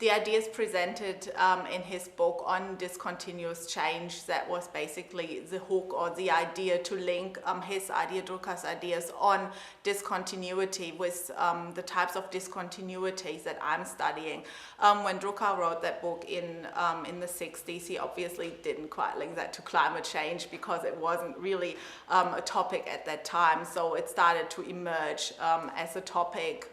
The ideas presented in his book on discontinuous change, that was basically the hook or the idea to link his idea, Drucker's ideas on discontinuity with the types of discontinuities that I'm studying. When Drucker wrote that book in the 60s, he obviously didn't quite link that to climate change because it wasn't really a topic at that time. So it started to emerge as a topic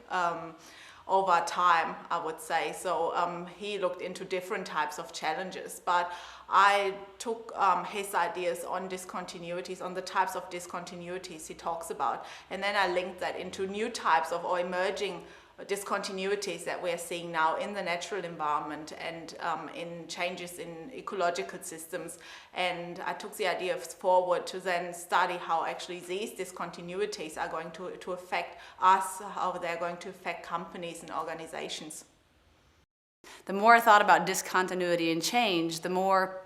over time, I would say. So he looked into different types of challenges, but I took his ideas on discontinuities, on the types of discontinuities he talks about, and then I linked that into new types of or emerging discontinuities that we're seeing now in the natural environment and in changes in ecological systems. And I took the idea forward to then study how actually these discontinuities are going to affect us, how they're going to affect companies and organizations. The more I thought about discontinuity and change, the more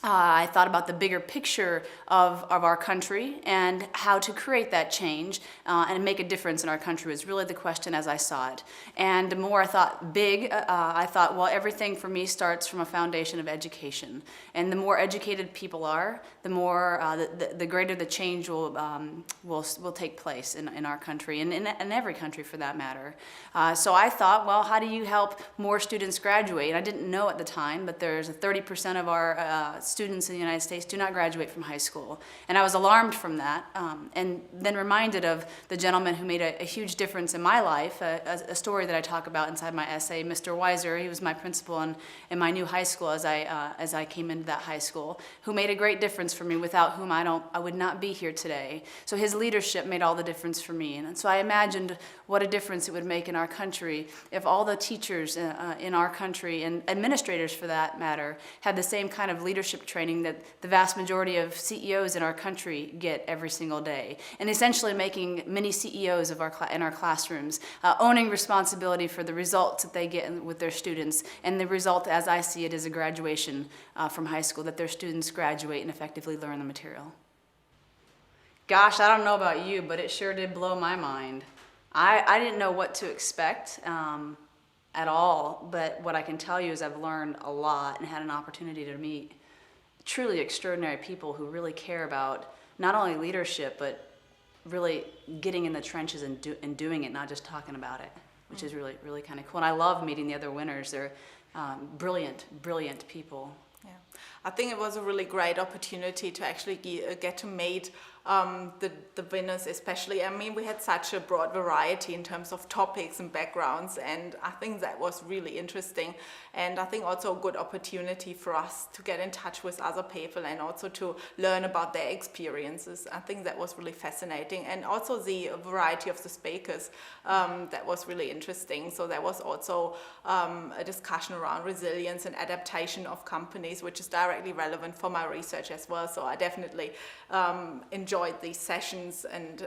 I thought about the bigger picture of our country and how to create that change and make a difference in our country was really the question as I saw it. And the more I thought big, I thought, well, everything for me starts from a foundation of education. And the more educated people are, the more, the greater the change will take place in our country and in every country for that matter. So I thought, well, how do you help more students graduate? And I didn't know at the time, but there's 30% of our students in the United States do not graduate from high school. And I was alarmed from that, and then reminded of the gentleman who made a huge difference in my life, a story that I talk about inside my essay, Mr. Weiser. He was my principal in my new high school as I came into that high school, who made a great difference for me, without whom I would not be here today. So his leadership made all the difference for me. And so I imagined what a difference it would make in our country if all the teachers in our country, and administrators for that matter, had the same kind of leadership training that the vast majority of CEOs in our country get every single day. And essentially making mini CEOs of in our classrooms, owning responsibility for the results that they get with their students. And the result, as I see it, is a graduation from high school, that their students graduate and effectively learn the material. Gosh, I don't know about you, but it sure did blow my mind. I didn't know what to expect at all, but what I can tell you is I've learned a lot and had an opportunity to meet truly extraordinary people who really care about not only leadership, but really getting in the trenches and doing it, not just talking about it, which is really, really kind of cool. And I love meeting the other winners. They're brilliant, brilliant people. Yeah, I think it was a really great opportunity to actually get to meet the winners especially. I mean, we had such a broad variety in terms of topics and backgrounds, and I think that was really interesting. And I think also a good opportunity for us to get in touch with other people and also to learn about their experiences. I think that was really fascinating. And also the variety of the speakers, that was really interesting. So there was also a discussion around resilience and adaptation of companies, which is directly relevant for my research as well. So I definitely enjoyed these sessions and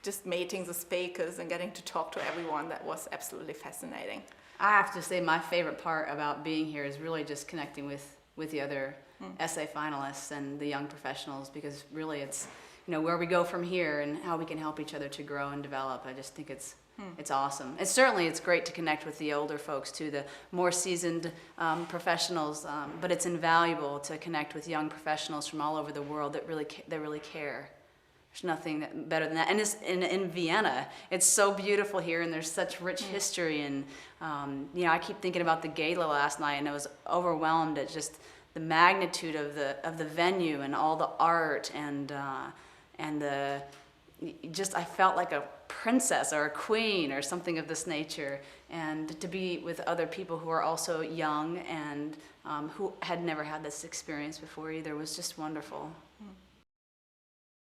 just meeting the speakers and getting to talk to everyone. That was absolutely fascinating. I have to say my favorite part about being here is really just connecting with the other essay finalists and the young professionals, because really it's, you know, where we go from here and how we can help each other to grow and develop. I just think it's awesome. It's great to connect with the older folks too, the more seasoned professionals, but it's invaluable to connect with young professionals from all over the world that really care. There's nothing better than that. And it's in Vienna, it's so beautiful here, and there's such rich history. And you know, I keep thinking about the gala last night, and I was overwhelmed at just the magnitude of the venue and all the art and the I felt like a princess or a queen or something of this nature. And to be with other people who are also young and who had never had this experience before either was just wonderful.